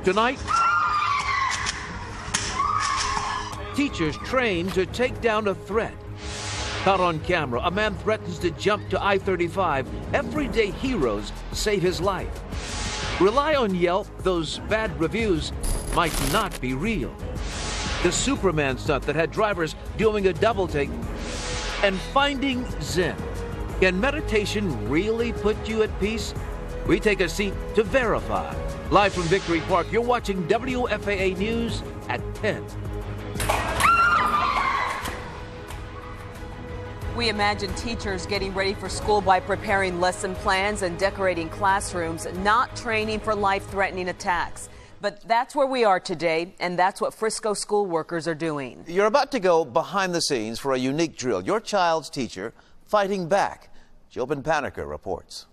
Tonight, teachers trained to take down a threat. Caught on camera, a man threatens to jump to I-35. Everyday heroes save his life. Rely on Yelp, those bad reviews might not be real. The Superman stunt that had drivers doing a double take. And finding Zen. Can meditation really put you at peace? We take a seat to verify. Live from Victory Park, you're watching WFAA News at 10. We imagine teachers getting ready for school by preparing lesson plans and decorating classrooms, not training for life-threatening attacks. But that's where we are today, and that's what Frisco school workers are doing. You're about to go behind the scenes for a unique drill. Your child's teacher fighting back. Jobin Paniker reports.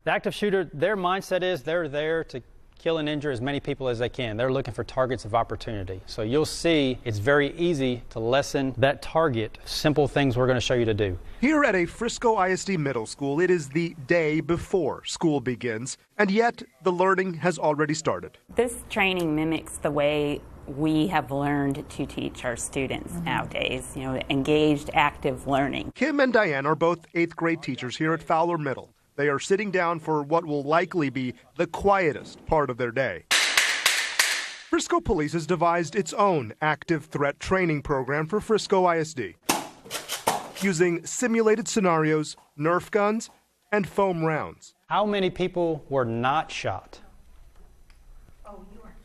The active shooter, their mindset is they're there to kill and injure as many people as they can. They're looking for targets of opportunity. So you'll see it's very easy to lessen that target. Simple things we're going to show you to do. Here at a Frisco ISD middle school, it is the day before school begins, and yet the learning has already started. This training mimics the way we have learned to teach our students nowadays, engaged, active learning. Kim and Diane are both 8th grade teachers here at Fowler Middle. They are sitting down for what will likely be the quietest part of their day. Frisco Police has devised its own active threat training program for Frisco ISD, using simulated scenarios, Nerf guns, and foam rounds. How many people were not shot?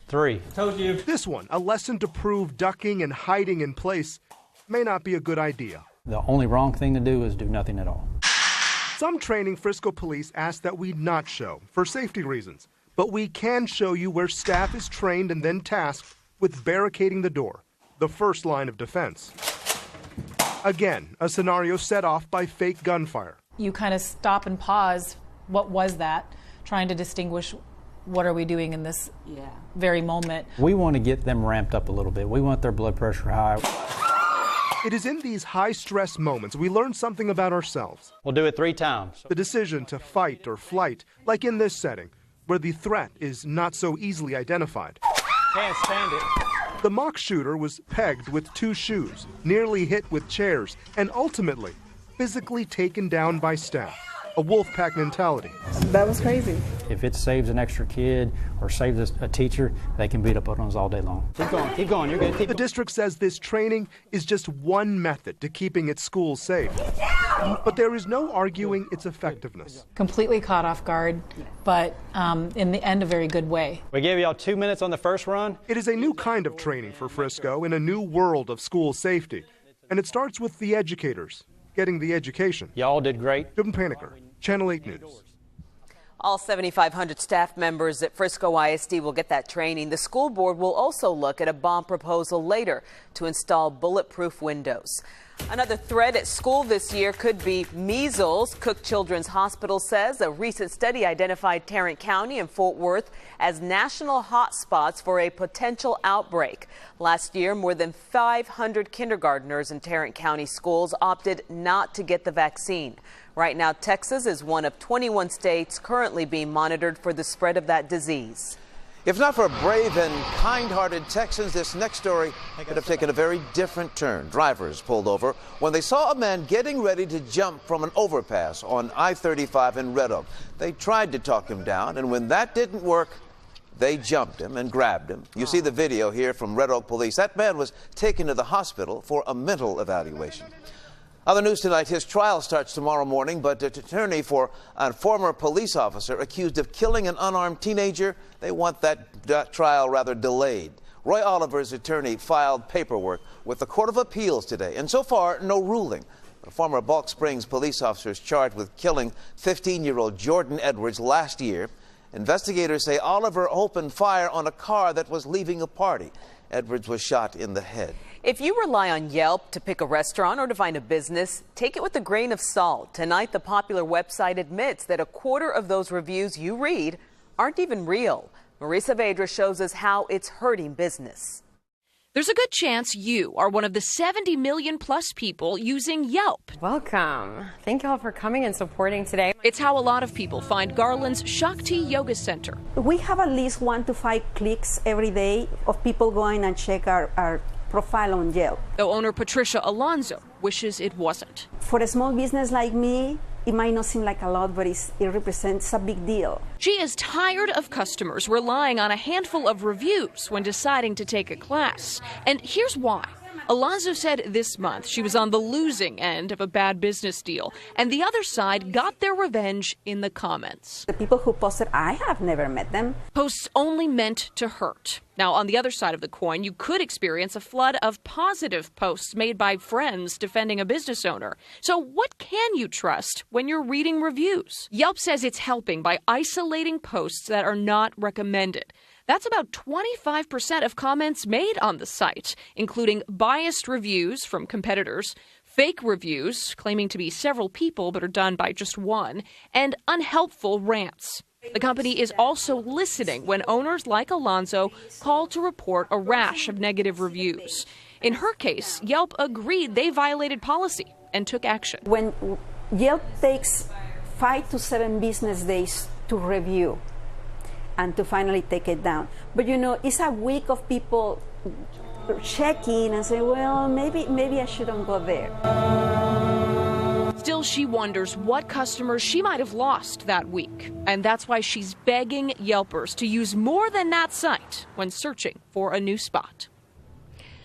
3. Told you. This one, a lesson to prove ducking and hiding in place may not be a good idea. The only wrong thing to do is do nothing at all. Some training Frisco Police asked that we not show for safety reasons, but we can show you where staff is trained and then tasked with barricading the door, the first line of defense. Again, a scenario set off by fake gunfire. You kind of stop and pause. What was that? Trying to distinguish what are we doing in this very moment. We want to get them ramped up a little bit. We want their blood pressure high. It is in these high-stress moments we learn something about ourselves. We'll do it 3 times. The decision to fight or flight, like in this setting, where the threat is not so easily identified. Can't stand it. The mock shooter was pegged with 2 shoes, nearly hit with chairs, and ultimately physically taken down by staff. A wolf pack mentality. That was crazy. If it saves an extra kid or saves a teacher, they can beat up on us all day long. Keep going, you're good. The district says this training is just one method to keeping its schools safe. But there is no arguing its effectiveness. Completely caught off guard, but in the end, a very good way. We gave y'all 2 minutes on the first run. It is a new kind of training for Frisco in a new world of school safety. And it starts with the educators getting the education. Y'all did great. Jobin Paniker, Channel 8 News. All 7,500 staff members at Frisco ISD will get that training. The school board will also look at a bomb proposal later to install bulletproof windows. Another threat at school this year could be measles. Cook Children's Hospital says a recent study identified Tarrant County and Fort Worth as national hotspots for a potential outbreak. Last year, more than 500 kindergartners in Tarrant County schools opted not to get the vaccine. Right now, Texas is one of 21 states currently being monitored for the spread of that disease. If not for brave and kind-hearted Texans, this next story could have taken a very different turn. Drivers pulled over when they saw a man getting ready to jump from an overpass on I-35 in Red Oak. They tried to talk him down, and when that didn't work, they jumped him and grabbed him. You see the video here from Red Oak Police. That man was taken to the hospital for a mental evaluation. Other news tonight, his trial starts tomorrow morning, but an attorney for a former police officer accused of killing an unarmed teenager, they want that trial rather delayed. Roy Oliver's attorney filed paperwork with the Court of Appeals today, and so far, no ruling. The former Balk Springs police officer is charged with killing 15-year-old Jordan Edwards last year. Investigators say Oliver opened fire on a car that was leaving a party. Edwards was shot in the head. If you rely on Yelp to pick a restaurant or to find a business, take it with a grain of salt. Tonight, the popular website admits that a quarter of those reviews you read aren't even real. Marisa Vedra shows us how it's hurting business. There's a good chance you are one of the 70 million plus people using Yelp. Welcome. Thank you all for coming and supporting today. It's how a lot of people find Garland's Shakti Yoga Center. We have at least 1 to 5 clicks every day of people going and check our profile on Yelp. Though owner Patricia Alonso wishes it wasn't. For a small business like me, it might not seem like a lot, but it represents a big deal. She is tired of customers relying on a handful of reviews when deciding to take a class. And here's why. Alonso said this month she was on the losing end of a bad business deal, and the other side got their revenge in the comments. The people who posted, I have never met them. Posts only meant to hurt. Now, on the other side of the coin, you could experience a flood of positive posts made by friends defending a business owner. So what can you trust when you're reading reviews? Yelp says it's helping by isolating posts that are not recommended. That's about 25% of comments made on the site, including biased reviews from competitors, fake reviews claiming to be several people but are done by just one, and unhelpful rants. The company is also listening when owners like Alonso call to report a rash of negative reviews. In her case, Yelp agreed they violated policy and took action. When Yelp takes 5 to 7 business days to review and to finally take it down. But you know, it's a week of people checking and say, well, maybe I shouldn't go there. Still, she wonders what customers she might have lost that week. And that's why she's begging Yelpers to use more than that site when searching for a new spot.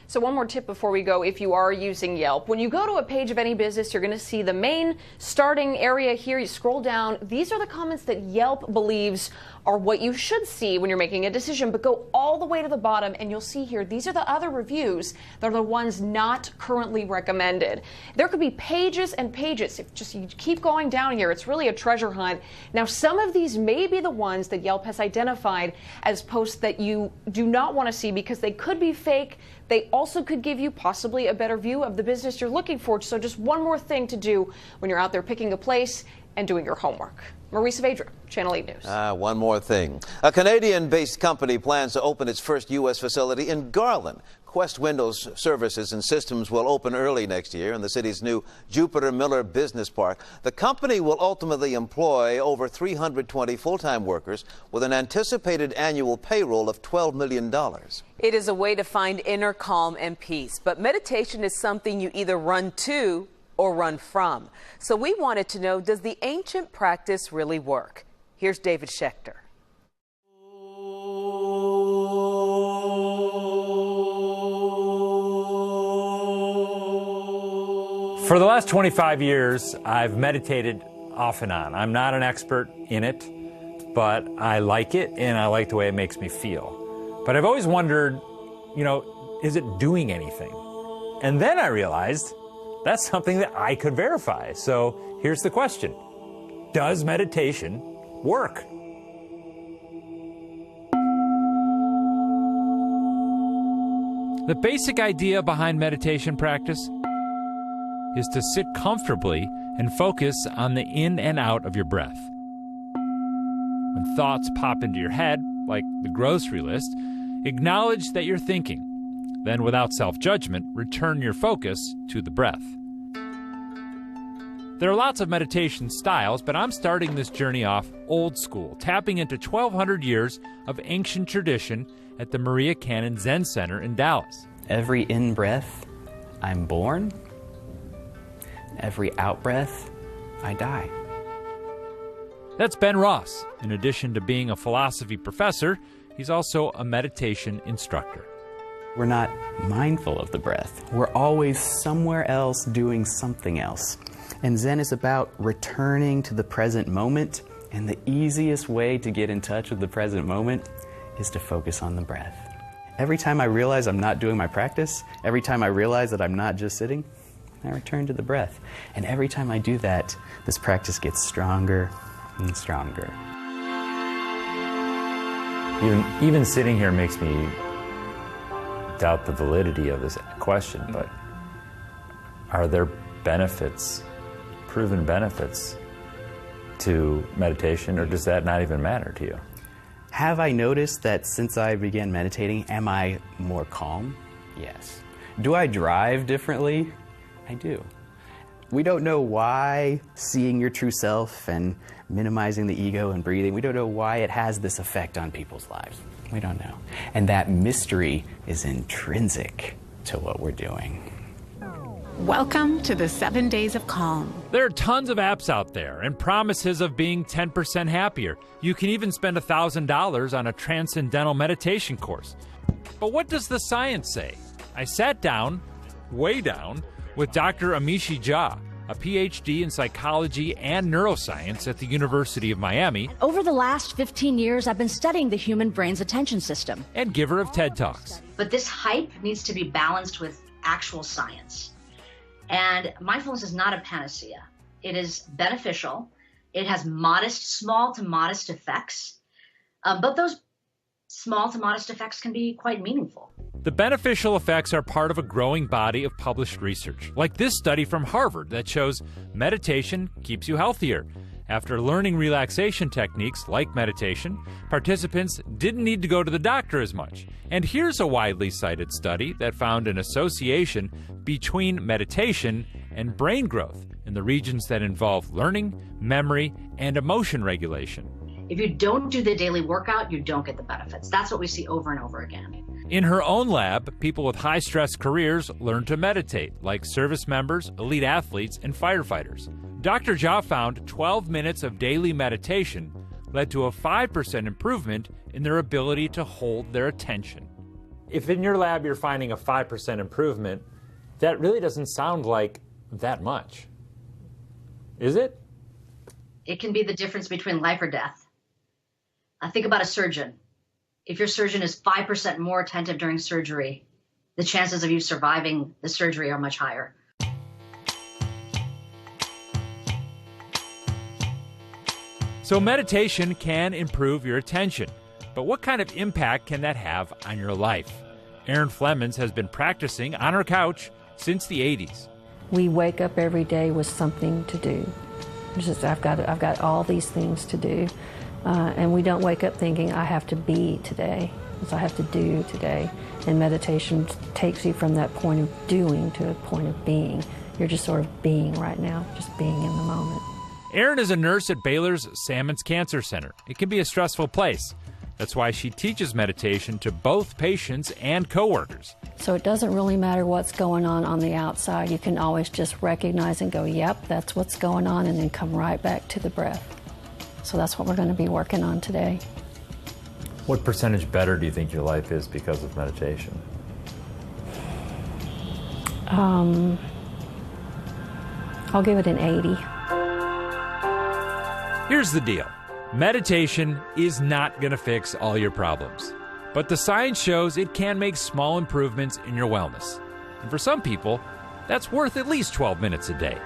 So one more tip before we go, if you are using Yelp. When you go to a page of any business, you're going to see the main starting area here. You scroll down. These are the comments that Yelp believes are what you should see when you're making a decision. But go all the way to the bottom and you'll see here, these are the other reviews that are the ones not currently recommended. There could be pages and pages. If just you keep going down here, it's really a treasure hunt. Now, some of these may be the ones that Yelp has identified as posts that you do not want to see because they could be fake. They also could give you possibly a better view of the business you're looking for. So just one more thing to do when you're out there picking a place and doing your homework. Maurice Vedra, Channel 8 News. One more thing. A Canadian-based company plans to open its first U.S. facility in Garland. Quest Windows services and systems will open early next year in the city's new Jupiter Miller Business Park. The company will ultimately employ over 320 full-time workers with an anticipated annual payroll of $12 million. It is a way to find inner calm and peace, but meditation is something you either run to or run from. So we wanted to know, does the ancient practice really work? Here's David Schechter. For the last 25 years, I've meditated off and on. I'm not an expert in it, but I like it and I like the way it makes me feel. But I've always wondered, is it doing anything? And then I realized that's something that I could verify. So here's the question. Does meditation work? The basic idea behind meditation practice is to sit comfortably and focus on the in and out of your breath. When thoughts pop into your head, like the grocery list, acknowledge that you're thinking. Then, without self-judgment, return your focus to the breath. There are lots of meditation styles, but I'm starting this journey off old school, tapping into 1,200 years of ancient tradition at the Maria Cannon Zen Center in Dallas. Every in-breath, I'm born. Every out-breath, I die. That's Ben Ross. In addition to being a philosophy professor, he's also a meditation instructor. We're not mindful of the breath. We're always somewhere else doing something else. And Zen is about returning to the present moment, and the easiest way to get in touch with the present moment is to focus on the breath. Every time I realize I'm not doing my practice, every time I realize that I'm not just sitting, I return to the breath. And every time I do that, this practice gets stronger and stronger. Even sitting here makes me doubt the validity of this question, but are there benefits, proven benefits to meditation, or does that not even matter to you? Have I noticed that since I began meditating, am I more calm? Yes. Do I drive differently? I do. We don't know why seeing your true self and minimizing the ego and breathing, we don't know why it has this effect on people's lives. We don't know. And that mystery is intrinsic to what we're doing. Welcome to the 7 Days of Calm. There are tons of apps out there and promises of being 10% happier. You can even spend $1,000 on a transcendental meditation course. But what does the science say? I sat down, way down, with Dr. Amishi Jha, a PhD in psychology and neuroscience at the University of Miami. Over the last 15 years, I've been studying the human brain's attention system. And giver of TED Talks. But this hype needs to be balanced with actual science. And mindfulness is not a panacea. It is beneficial. It has small to modest effects. But those small to modest effects can be quite meaningful. The beneficial effects are part of a growing body of published research, like this study from Harvard that shows meditation keeps you healthier. After learning relaxation techniques like meditation, participants didn't need to go to the doctor as much. And here's a widely cited study that found an association between meditation and brain growth in the regions that involve learning, memory, and emotion regulation. If you don't do the daily workout, you don't get the benefits. That's what we see over and over again. In her own lab, people with high-stress careers learn to meditate, like service members, elite athletes, and firefighters. Dr. Jha found 12 minutes of daily meditation led to a 5% improvement in their ability to hold their attention. If in your lab you're finding a 5% improvement, that really doesn't sound like that much. Is it? It can be the difference between life or death. Think about a surgeon. If your surgeon is 5% more attentive during surgery, the chances of you surviving the surgery are much higher. So meditation can improve your attention. But what kind of impact can that have on your life? Erin Flemons has been practicing on her couch since the 80s. We wake up every day with something to do. It's just, I've got all these things to do. And we don't wake up thinking, I have to be today. It's I have to do today. And meditation takes you from that point of doing to a point of being. You're just sort of being right now, just being in the moment. Erin is a nurse at Baylor's Salmons Cancer Center. It can be a stressful place. That's why she teaches meditation to both patients and coworkers. So it doesn't really matter what's going on the outside. You can always just recognize and go, yep, that's what's going on, and then come right back to the breath. So that's what we're going to be working on today. What percentage better do you think your life is because of meditation? I'll give it an 80. Here's the deal. Meditation is not going to fix all your problems. But the science shows it can make small improvements in your wellness. And for some people, that's worth at least 12 minutes a day.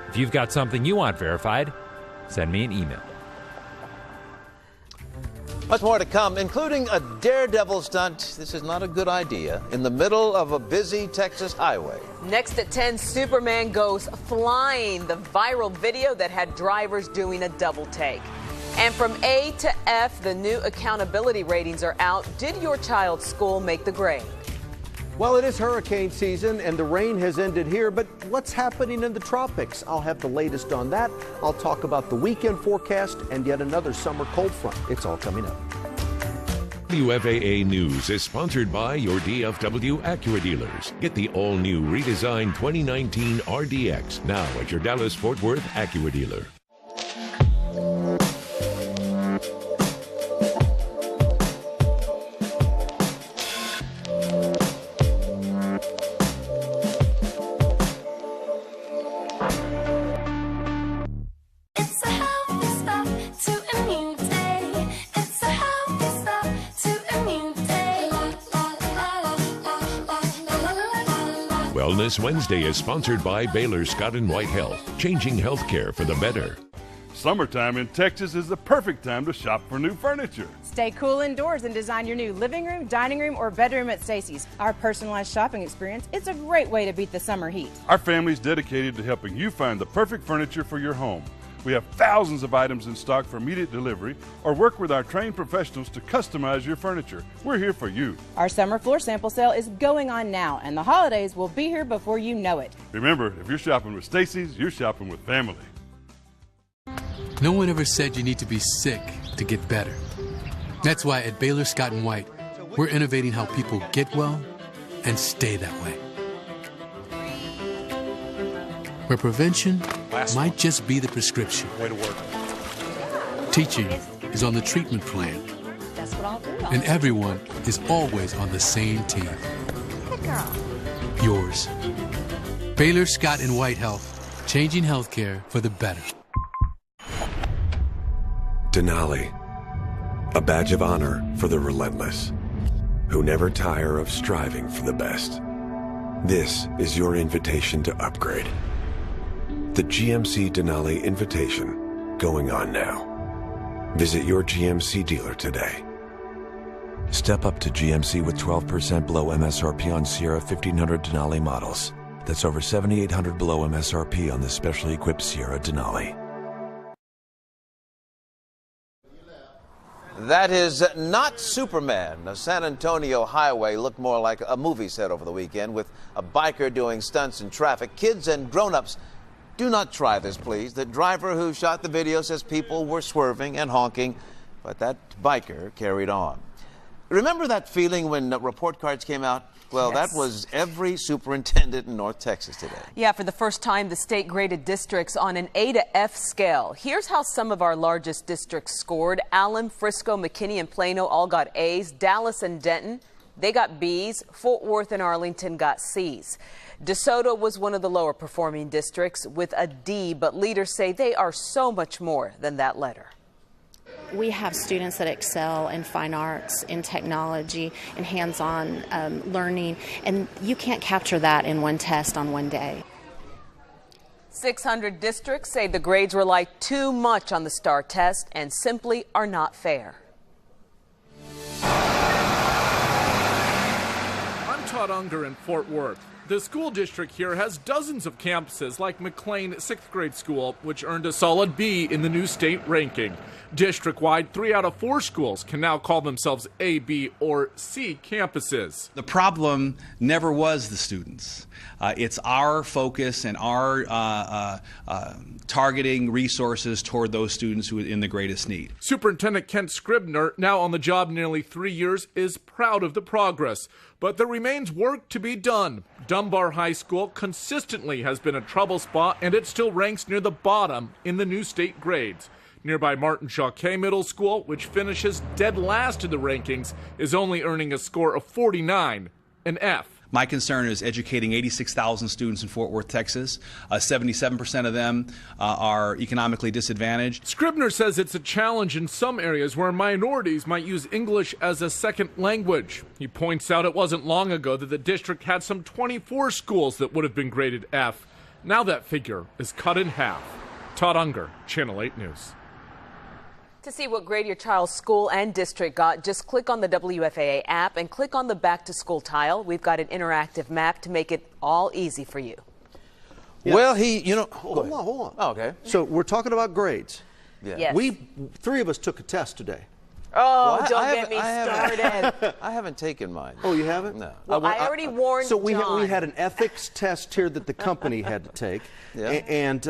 If you've got something you want verified, send me an email. Much more to come, including a daredevil stunt. This is not a good idea. In the middle of a busy Texas highway. Next at 10, Superman goes flying. The viral video that had drivers doing a double take. And from A to F, the new accountability ratings are out. Did your child's school make the grade? Well, it is hurricane season and the rain has ended here, but what's happening in the tropics? I'll have the latest on that. I'll talk about the weekend forecast and yet another summer cold front. It's all coming up. WFAA News is sponsored by your DFW Acura dealers. Get the all-new redesigned 2019 RDX now at your Dallas-Fort Worth Acura dealer. Wellness Wednesday is sponsored by Baylor Scott & White Health, changing healthcare for the better. Summertime in Texas is the perfect time to shop for new furniture. Stay cool indoors and design your new living room, dining room, or bedroom at Stacy's. Our personalized shopping experience is a great way to beat the summer heat. Our family is dedicated to helping you find the perfect furniture for your home. We have thousands of items in stock for immediate delivery, or work with our trained professionals to customize your furniture. We're here for you. Our summer floor sample sale is going on now, and the holidays will be here before you know it. Remember, if you're shopping with Stacy's, you're shopping with family. No one ever said you need to be sick to get better. That's why at Baylor Scott & White, we're innovating how people get well and stay that way. Where prevention might just be the prescription. Way to work. Teaching is on the treatment plan. That's what I'll do. And everyone is always on the same team. Good girl. Yours. Baylor Scott & White Health, changing healthcare for the better. Denali, a badge of honor for the relentless, who never tire of striving for the best. This is your invitation to upgrade. The GMC Denali Invitation, going on now. Visit your GMC dealer today. Step up to GMC with 12% below MSRP on Sierra 1500 Denali models. That's over $7,800 below MSRP on the specially equipped Sierra Denali. That is not Superman. The San Antonio highway looked more like a movie set over the weekend with a biker doing stunts in traffic. Kids and grown-ups, do not try this, please. The driver who shot the video says people were swerving and honking, but that biker carried on. Remember that feeling when report cards came out? Well, Yes. that was every superintendent in North Texas today. Yeah, for the first time, the state graded districts on an A to F scale. Here's how some of our largest districts scored. Allen, Frisco, McKinney, and Plano all got A's. Dallas and Denton, they got B's. Fort Worth and Arlington got C's. DeSoto was one of the lower performing districts with a D, but leaders say they are so much more than that letter. We have students that excel in fine arts, in technology, in hands-on learning, and you can't capture that in one test on one day. 600 districts say the grades rely too much on the STAR test and simply are not fair. I'm Todd Unger in Fort Worth. The school district here has dozens of campuses like McLean 6th grade school, which earned a solid B in the new state ranking. District-wide, 3 out of 4 schools can now call themselves A, B, or C campuses. The problem never was the students. It's our focus and our targeting resources toward those students who are in the greatest need. Superintendent Kent Scribner, now on the job nearly 3 years, is proud of the progress. But there remains work to be done. Dunbar High School consistently has been a trouble spot, and it still ranks near the bottom in the new state grades. Nearby Martin Jacquet Middle School, which finishes dead last in the rankings, is only earning a score of 49, an F. My concern is educating 86,000 students in Fort Worth, Texas. 77% of them are economically disadvantaged. Scribner says it's a challenge in some areas where minorities might use English as a second language. He points out it wasn't long ago that the district had some 24 schools that would have been graded F. Now that figure is cut in half. Todd Unger, Channel 8 News. To see what grade your child's school and district got, just click on the WFAA app and click on the Back to School tile. We've got an interactive map to make it all easy for you. Yeah. Well, hold on. Oh, okay. So we're talking about grades. Yeah. Yes. We 3 of us took a test today. Oh, Well, don't get me started. I haven't taken mine. Oh, you haven't? No. Well, I already warned So we John. had an ethics test here that the company had to take. Yeah. And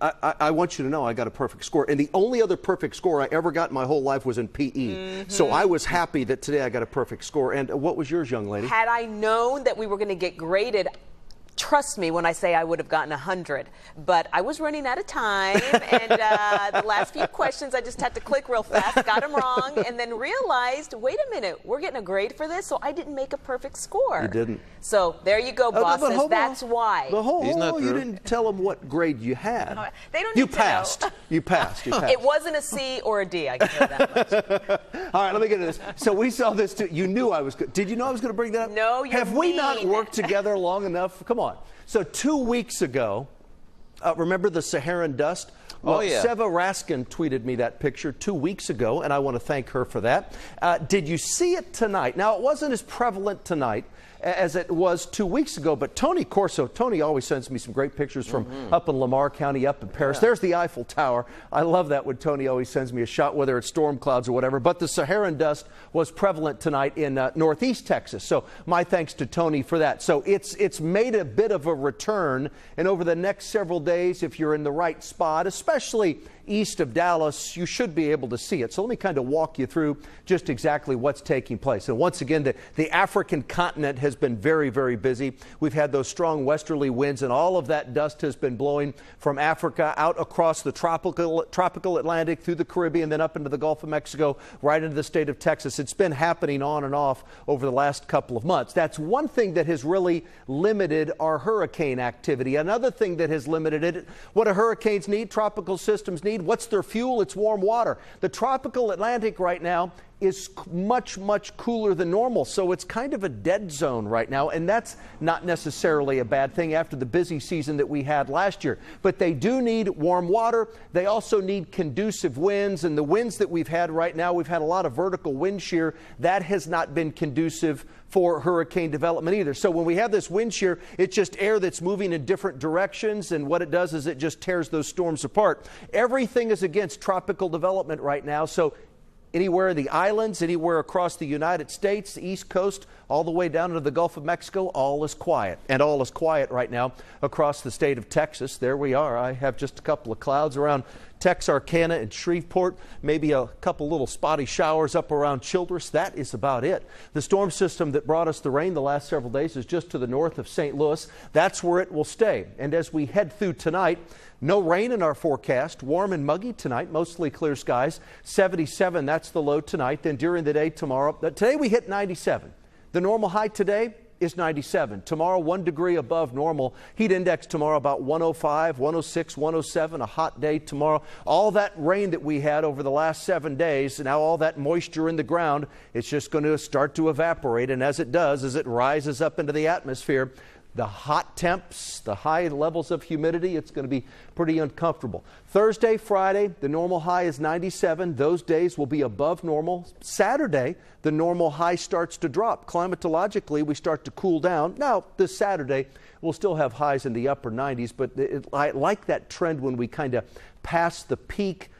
I want you to know I got a perfect score. And the only other perfect score I ever got in my whole life was in PE. So I was happy that today I got a perfect score. And what was yours, young lady? Had I known that we were going to get graded, trust me when I say I would have gotten 100, but I was running out of time, and the last few questions I just had to click real fast, got them wrong, and then realized, wait a minute, we're getting a grade for this, so I didn't make a perfect score. You didn't. So there you go, bosses. That's why. But hold on, you didn't tell them what grade you had. They don't You need to passed. know. You passed. You passed. It wasn't a C or a D, I can tell you that much. All right, let me get into this. So we saw this too. You knew I was good. Did you know I was going to bring that up? No, you're Have we not mean. worked together long enough? Come on. So 2 weeks ago, Remember the Saharan dust? Well, yeah. Seva Raskin tweeted me that picture 2 weeks ago, and I want to thank her for that. Did you see it tonight? Now, it wasn't as prevalent tonight as it was 2 weeks ago, but Tony Corso, Tony always sends me some great pictures from up in Lamar County, up in Paris. There's the Eiffel Tower. I love that when Tony always sends me a shot, whether it's storm clouds or whatever. But the Saharan dust was prevalent tonight in northeast Texas. So my thanks to Tony for that. So it's made a bit of a return, and over the next several days, if you're in the right spot, especially east of Dallas, you should be able to see it. So let me kind of walk you through just exactly what's taking place. And once again, the African continent has been very, very busy. We've had those strong westerly winds, and all of that dust has been blowing from Africa out across the tropical Atlantic, through the Caribbean, then up into the Gulf of Mexico, right into the state of Texas. It's been happening on and off over the last couple of months. That's one thing that has really limited our hurricane activity. Another thing that has limited it, what do hurricanes need? Tropical systems need. What's their fuel? It's warm water. The tropical Atlantic right now is much, much cooler than normal, so it's kind of a dead zone right now, and that's not necessarily a bad thing after the busy season that we had last year. But they do need warm water. They also need conducive winds, and the winds that we've had right now, we've had a lot of vertical wind shear. That has not been conducive for hurricane development either. So when we have this wind shear, it's just air that's moving in different directions, and what it does is it just tears those storms apart. Everything is against tropical development right now, so anywhere in the islands, anywhere across the United States, the East Coast, all the way down into the Gulf of Mexico, all is quiet. And all is quiet right now across the state of Texas. There we are. I have just a couple of clouds around Texarkana and Shreveport, maybe a couple little spotty showers up around Childress. That is about it. The storm system that brought us the rain the last several days is just to the north of St. Louis. That's where it will stay. And as we head through tonight, no rain in our forecast. Warm and muggy tonight, mostly clear skies. 77, that's the low tonight. Then during the day tomorrow, today we hit 97. The normal high today is 97. Tomorrow, 1 degree above normal. Heat index tomorrow about 105, 106, 107, a hot day tomorrow. All that rain that we had over the last 7 days, now all that moisture in the ground, it's just going to start to evaporate. And as it does, as it rises up into the atmosphere, the hot temps, the high levels of humidity, it's going to be pretty uncomfortable. Thursday, Friday, the normal high is 97. Those days will be above normal. Saturday, the normal high starts to drop. Climatologically, we start to cool down. Now, this Saturday, we'll still have highs in the upper 90s, but I like that trend when we kind of pass the peak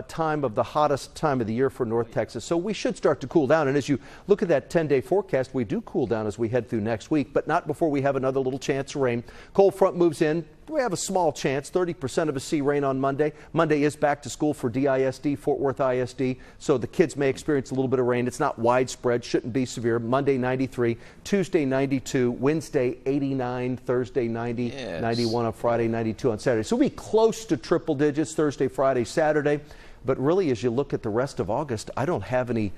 time of the hottest time of the year for North Texas. So we should start to cool down. And as you look at that 10-day forecast, we do cool down as we head through next week, but not before we have another little chance of rain. Cold front moves in. We have a small chance, 30% of us see rain on Monday. Monday is back to school for DISD, Fort Worth ISD, so the kids may experience a little bit of rain. It's not widespread, shouldn't be severe. Monday, 93, Tuesday, 92, Wednesday, 89, Thursday, 90, 91 on Friday, 92 on Saturday. So we'll be close to triple digits Thursday, Friday, Saturday. But really, as you look at the rest of August, I don't have any,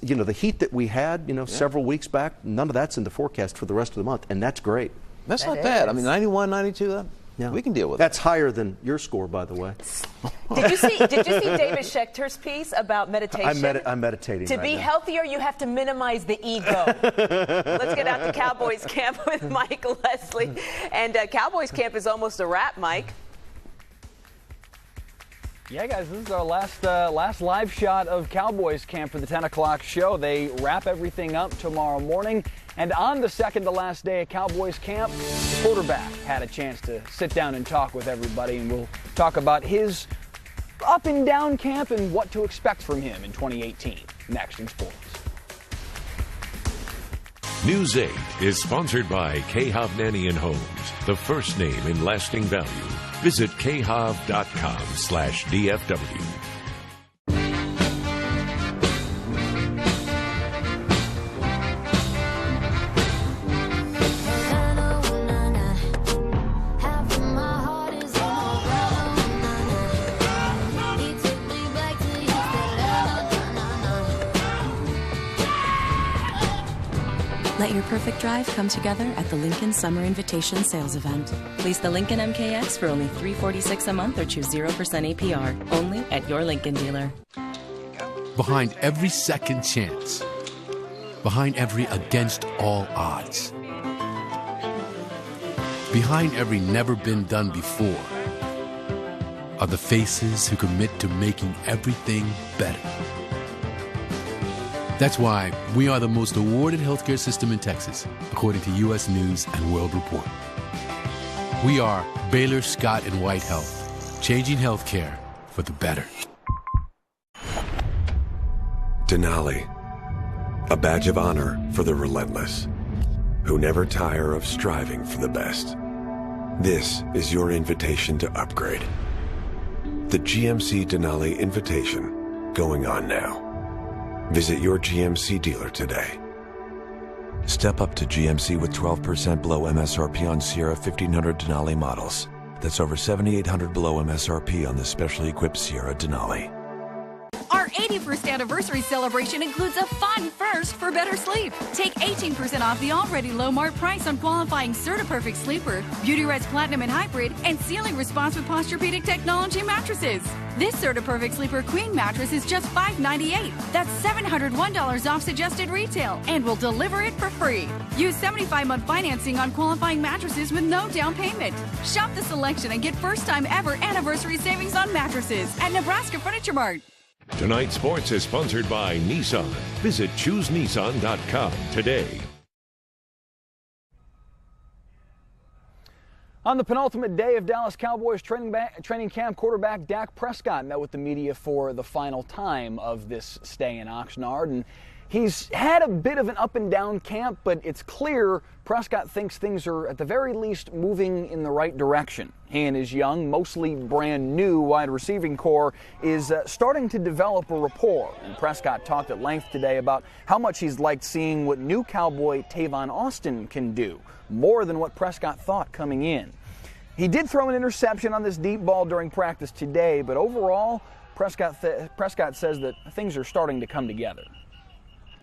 the heat that we had, several weeks back, none of that's in the forecast for the rest of the month, and that's great. That's not bad. I mean, 91, 92, we can deal with That's higher than your score, by the way. Did you see David Schechter's piece about meditation? I'm meditating To right be now. healthier, you have to minimize the ego. Let's get out to Cowboys camp with Mike Leslie. And Cowboys camp is almost a wrap, Mike. Yeah, guys, this is our last live shot of Cowboys camp for the 10 o'clock show. They wrap everything up tomorrow morning. And on the second to last day of Cowboys camp, the quarterback had a chance to sit down and talk with everybody, and we'll talk about his up and down camp and what to expect from him in 2018. Next in sports. News 8 is sponsored by K. Hovnanian Homes, the first name in lasting value. Visit khov.com/DFW. Let your perfect drive come together at the Lincoln Summer Invitation Sales Event. Lease the Lincoln MKX for only $346 a month or choose 0% APR. Only at your Lincoln dealer. Behind every second chance, behind every against all odds, behind every never been done before, are the faces who commit to making everything better. That's why we are the most awarded healthcare system in Texas, according to U.S. News and World Report. We are Baylor Scott & White Health, changing healthcare for the better. Denali, a badge of honor for the relentless, who never tire of striving for the best. This is your invitation to upgrade. The GMC Denali Invitation, going on now. Visit your GMC dealer today. Step up to GMC with 12% below MSRP on Sierra 1500 Denali models. That's over $7,800 below MSRP on the specially equipped Sierra Denali. Our 81st anniversary celebration includes a fun first for better sleep. Take 18% off the already low mark price on qualifying CertaPerfect Sleeper, Beautyrest Platinum and Hybrid, and Ceiling Response with Posturepedic Technology mattresses. This CertaPerfect Sleeper Queen mattress is just $598. That's $701 off suggested retail, and we'll deliver it for free. Use 75-month financing on qualifying mattresses with no down payment. Shop the selection and get first-time ever anniversary savings on mattresses at Nebraska Furniture Mart. Tonight's sports is sponsored by Nissan. Visit ChooseNissan.com today. On the penultimate day of Dallas Cowboys training camp, quarterback Dak Prescott met with the media for the final time of this stay in Oxnard. And he's had a bit of an up and down camp, but it's clear Prescott thinks things are at the very least moving in the right direction. He and his young, mostly brand new wide receiving core is starting to develop a rapport. And Prescott talked at length today about how much he's liked seeing what new Cowboy Tavon Austin can do, more than what Prescott thought coming in. He did throw an interception on this deep ball during practice today, but overall, Prescott says that things are starting to come together.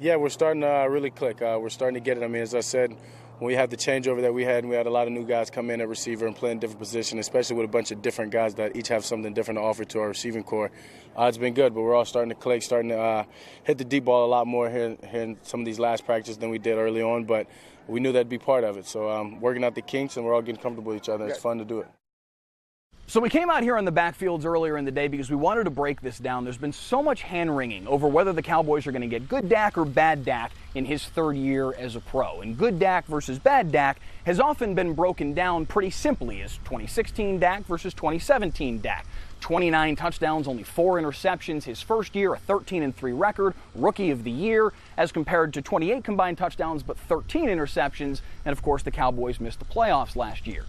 Yeah, we're starting to really click. We're starting to get it. I mean, as I said, when we had the changeover that we had, and we had a lot of new guys come in at receiver and play in different positions, especially with a bunch of different guys that each have something different to offer to our receiving core. It's been good, but we're all starting to click, starting to hit the deep ball a lot more here in some of these last practices than we did early on, but we knew that'd be part of it. So working out the kinks, and we're all getting comfortable with each other. It's fun to do it. So we came out here on the backfields earlier in the day because we wanted to break this down. There's been so much hand-wringing over whether the Cowboys are going to get good Dak or bad Dak in his third year as a pro. And good Dak versus bad Dak has often been broken down pretty simply as 2016 Dak versus 2017 Dak. 29 touchdowns, only 4 interceptions. His first year, a 13-3 record, rookie of the year, as compared to 28 combined touchdowns but 13 interceptions. And of course, the Cowboys missed the playoffs last year.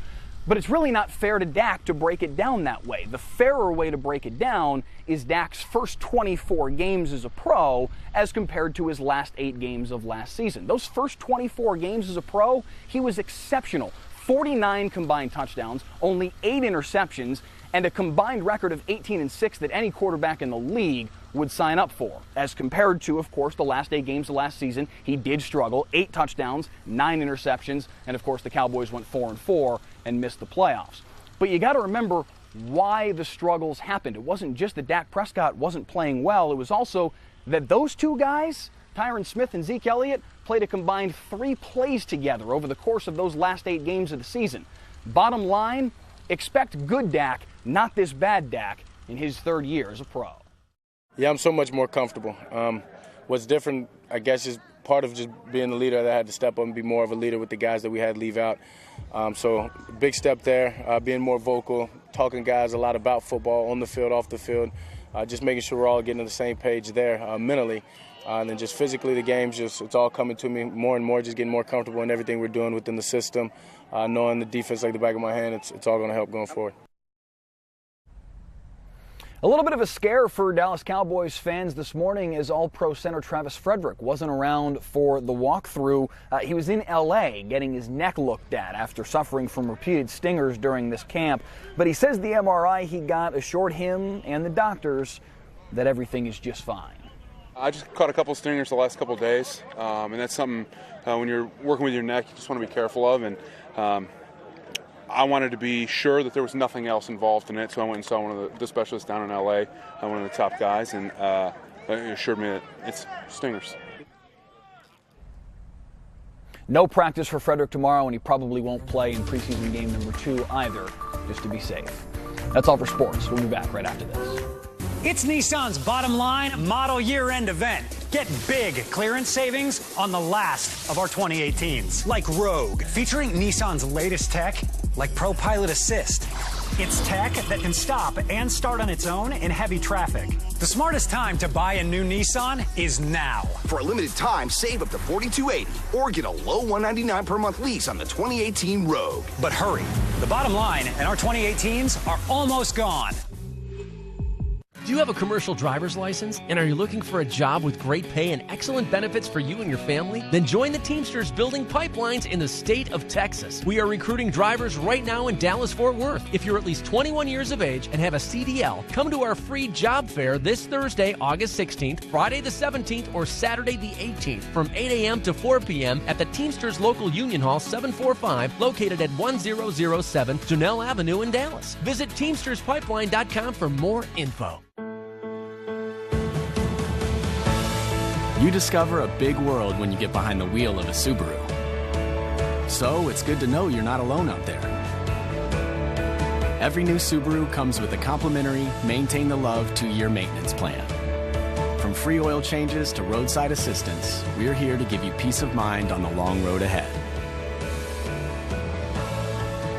But it's really not fair to Dak to break it down that way. The fairer way to break it down is Dak's first 24 games as a pro as compared to his last 8 games of last season. Those first 24 games as a pro, he was exceptional. 49 combined touchdowns, only 8 interceptions, and a combined record of 18-6 that any quarterback in the league would sign up for. As compared to, of course, the last 8 games of last season, he did struggle. 8 touchdowns, 9 interceptions, and of course the Cowboys went 4-4 and missed the playoffs. But you got to remember why the struggles happened. It wasn't just that Dak Prescott wasn't playing well. It was also that those two guys, Tyron Smith and Zeke Elliott, played a combined 3 plays together over the course of those last 8 games of the season. Bottom line, expect good Dak, not this bad Dak, in his third year as a pro. Yeah, I'm so much more comfortable. What's different, I guess, is part of just being the leader that I had to step up and be more of a leader with the guys that we had leave out. So big step there, being more vocal, talking guys a lot about football, on the field, off the field, just making sure we're all getting on the same page there mentally. And then just physically, the game's it's all coming to me more and more, just getting more comfortable in everything we're doing within the system, knowing the defense like the back of my hand. It's all going to help going forward. A little bit of a scare for Dallas Cowboys fans this morning as All-Pro center Travis Frederick wasn't around for the walkthrough. He was in L.A. getting his neck looked at after suffering from repeated stingers during this camp. But he says the MRI he got assured him and the doctors that everything is just fine. I just caught a couple stingers the last couple of days, and that's something when you're working with your neck you just want to be careful of. And I wanted to be sure that there was nothing else involved in it, so I went and saw one of the specialists down in L.A., one of the top guys, and he assured me that it's stingers. No practice for Frederick tomorrow, and he probably won't play in preseason game number 2 either, just to be safe. That's all for sports. We'll be back right after this. It's Nissan's Bottom Line Model Year-End event. Get big clearance savings on the last of our 2018s, like Rogue, featuring Nissan's latest tech, like Pro Pilot Assist. It's tech that can stop and start on its own in heavy traffic. The smartest time to buy a new Nissan is now. For a limited time, save up to $4,280 or get a low $199 per month lease on the 2018 Rogue. But hurry, the Bottom Line and our 2018s are almost gone. Do you have a commercial driver's license and are you looking for a job with great pay and excellent benefits for you and your family? Then join the Teamsters building pipelines in the state of Texas. We are recruiting drivers right now in Dallas-Fort Worth. If you're at least 21 years of age and have a CDL, come to our free job fair this Thursday, August 16th, Friday the 17th, or Saturday the 18th from 8 a.m. to 4 p.m. at the Teamsters Local Union Hall 745 located at 1007 Janelle Avenue in Dallas. Visit TeamstersPipeline.com for more info. You discover a big world when you get behind the wheel of a Subaru. So it's good to know you're not alone out there. Every new Subaru comes with a complimentary Maintain the Love 2-year maintenance plan. From free oil changes to roadside assistance, we're here to give you peace of mind on the long road ahead.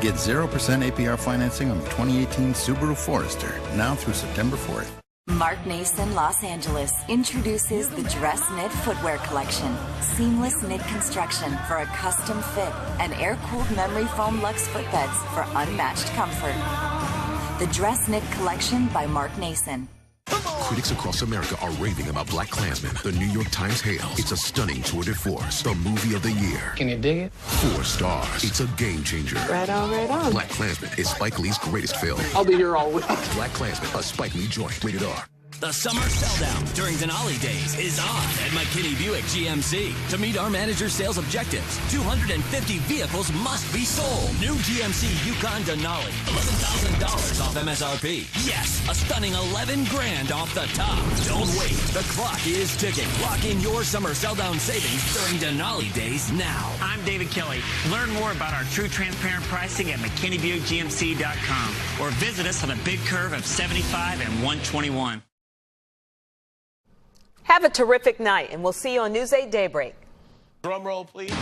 Get 0% APR financing on the 2018 Subaru Forester now through September 4th. Mark Nason Los Angeles introduces the Dress Knit Footwear Collection. Seamless knit construction for a custom fit and air-cooled memory foam luxe footbeds for unmatched comfort. The Dress Knit Collection by Mark Nason. Critics across America are raving about Black Klansman. The New York Times hails it's a stunning tour de force, the movie of the year. Can you dig it? 4 stars. It's a game changer. Right on, right on. Black Klansman is Spike Lee's greatest film. I'll be here all week. Black Klansman, a Spike Lee joint. Rated R. The summer sell-down during Denali Days is on at McKinney Buick GMC. To meet our manager's sales objectives, 250 vehicles must be sold. New GMC Yukon Denali, $11,000 off MSRP. Yes, a stunning $11 grand off the top. Don't wait, the clock is ticking. Lock in your summer sell-down savings during Denali Days now. I'm David Kelly. Learn more about our true transparent pricing at McKinneyBuickGMC.com or visit us on the big curve of 75 and 121. Have a terrific night, and we'll see you on News 8 Daybreak. Drum roll, please.